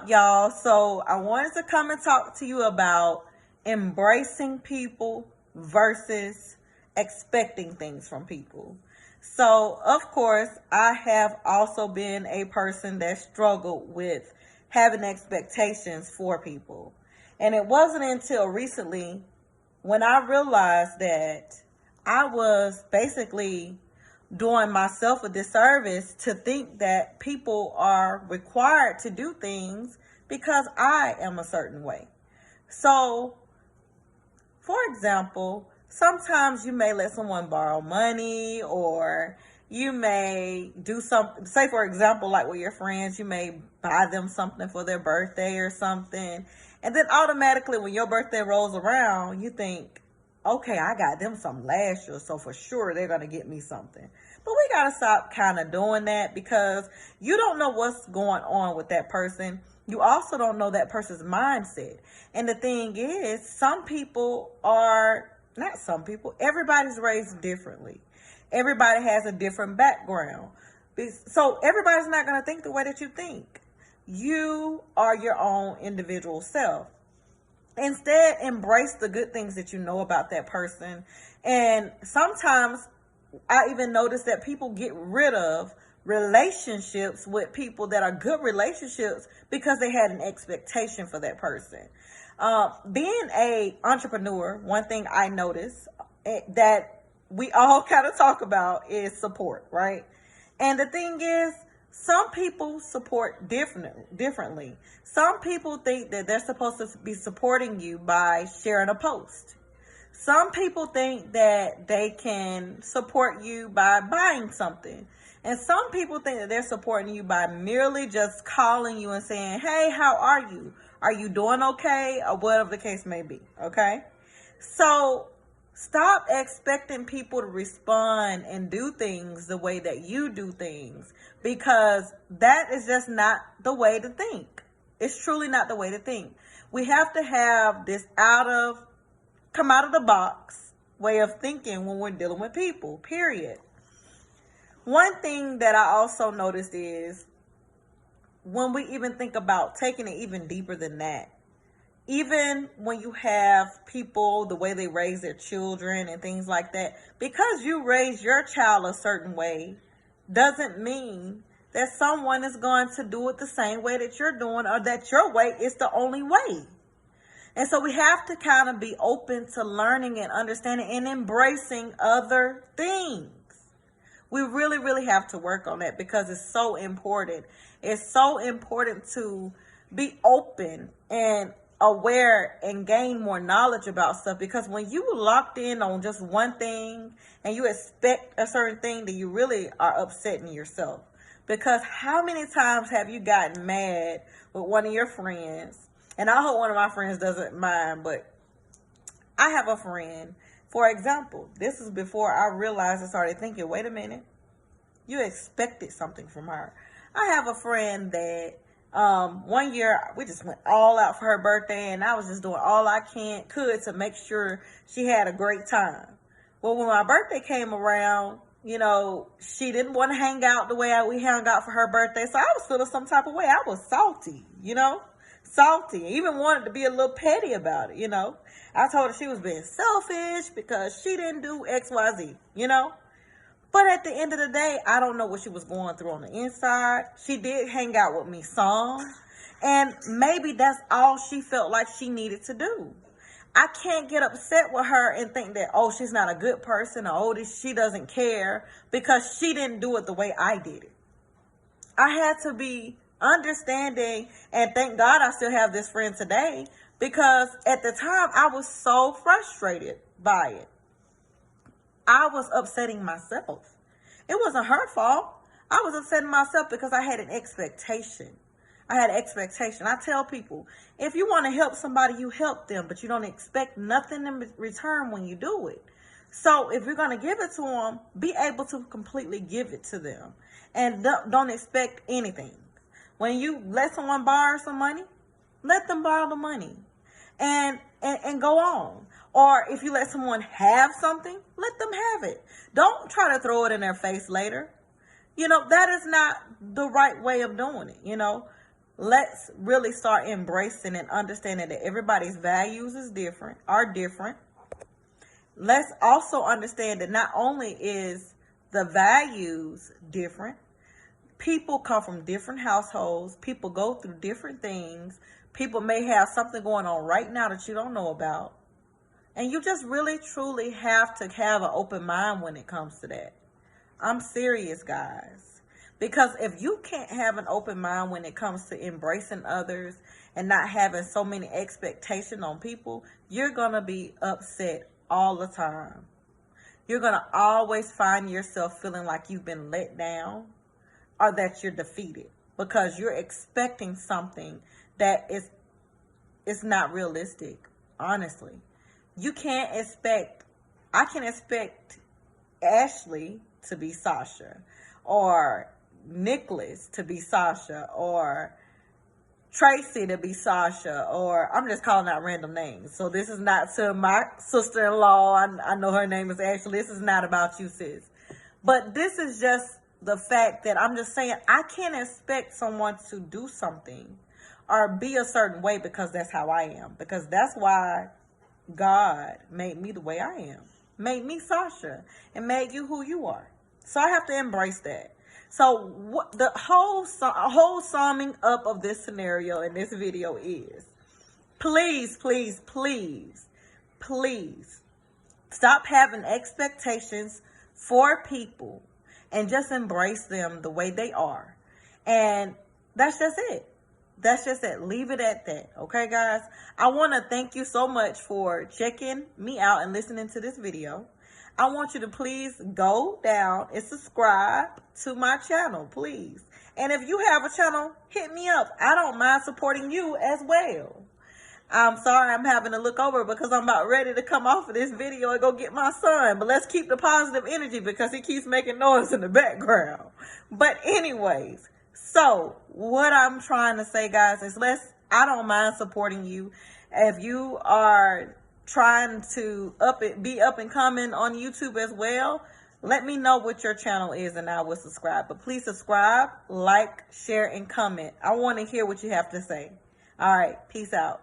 up, y'all? So I wanted to come and talk to you about embracing people versus expecting things from people. So, of course, I have also been a person that struggled with having expectations for people. And it wasn't until recently when I realized that I was basically doing myself a disservice to think that people are required to do things because I am a certain way. So, for example, sometimes you may let someone borrow money, or you may do something, say for example, like with your friends, you may buy them something for their birthday or something. And then automatically when your birthday rolls around, you think, okay, I got them something last year, so for sure they're going to get me something. But we got to stop kind of doing that, because you don't know what's going on with that person. You also don't know that person's mindset. And the thing is, everybody's raised differently. Everybody has a different background. So everybody's not going to think the way that you think. You are your own individual self. Instead, embrace the good things that you know about that person. And sometimes I even notice that people get rid of relationships with people that are good relationships because they had an expectation for that person. Being a entrepreneur, one thing I notice that we all kind of talk about is support, right? And the thing is, some people support differently. Some people think that they're supposed to be supporting you by sharing a post. Some people think that they can support you by buying something. And some people think that they're supporting you by merely just calling you and saying, hey, how are you? Are you doing okay? Or whatever the case may be, okay? So stop expecting people to respond and do things the way that you do things, because that is just not the way to think. It's truly not the way to think. We have to have this come out of the box way of thinking when we're dealing with people, period. One thing that I also noticed is when we even think about taking it even deeper than that, even when you have people, the way they raise their children and things like that, because you raise your child a certain way doesn't mean that someone is going to do it the same way that you're doing, or that your way is the only way. And so we have to kind of be open to learning and understanding and embracing other things. We really, really have to work on that, because it's so important. It's so important to be open and aware and gain more knowledge about stuff, because when you locked in on just one thing and you expect a certain thing, then you really are upsetting yourself. Because how many times have you gotten mad with one of your friends? And I hope one of my friends doesn't mind, but I have a friend, for example, this is before I realized and started thinking, wait a minute, you expected something from her. I have a friend that one year we just went all out for her birthday, and I was just doing all I could to make sure she had a great time. Well, when my birthday came around, she didn't want to hang out the way we hung out for her birthday. So I was feeling some type of way. I was salty, salty. Even wanted to be a little petty about it, I told her she was being selfish because she didn't do X, Y, Z, But at the end of the day, I don't know what she was going through on the inside. She did hang out with me some, and maybe that's all she felt like she needed to do. I can't get upset with her and think that, she's not a good person, or she doesn't care because she didn't do it the way I did it. I had to be understanding, and thank God I still have this friend today, because at the time I was so frustrated by it. I was upsetting myself. It wasn't her fault. I was upsetting myself because I had an expectation. I tell people, if you want to help somebody, you help them, but you don't expect nothing in return when you do it. So if you're going to give it to them, be able to completely give it to them, and don't expect anything. When you let someone borrow some money, let them borrow the money and go on. Or if you let someone have something, let them have it. Don't try to throw it in their face later. That is not the right way of doing it. Let's really start embracing and understanding that everybody's values are different. Let's also understand that not only is the values different, people come from different households. People go through different things. People may have something going on right now that you don't know about. And you just really, truly have to have an open mind when it comes to that. I'm serious, guys. Because if you can't have an open mind when it comes to embracing others and not having so many expectations on people, you're going to be upset all the time. You're going to always find yourself feeling like you've been let down or that you're defeated because you're expecting something that is not realistic, honestly. You can't expect, I can expect Ashley to be Sasha, or Nicholas to be Sasha, or Tracy to be Sasha, or I'm just calling out random names. So this is not to my sister-in-law. I know her name is Ashley. This is not about you, sis. But this is just the fact that I'm just saying I can't expect someone to do something or be a certain way because that's how I am. Because that's why God made me the way I am. Made me Sasha and made you who you are. So I have to embrace that. So what the whole summing up of this scenario in this video is, please, please, please, please stop having expectations for people and just embrace them the way they are. And that's just it. That's just it. Leave it at that. Okay, guys? I want to thank you so much for checking me out and listening to this video. I want you to please go down and subscribe to my channel, please. And if you have a channel, hit me up. I don't mind supporting you as well. I'm sorry I'm having to look over because I'm about ready to come off of this video and go get my son. But let's keep the positive energy because he keeps making noise in the background. But anyways, so what I'm trying to say, guys, is I don't mind supporting you. If you are trying to be up and coming on YouTube as well, let me know what your channel is and I will subscribe. But please subscribe, like, share, and comment. I want to hear what you have to say. All right, peace out.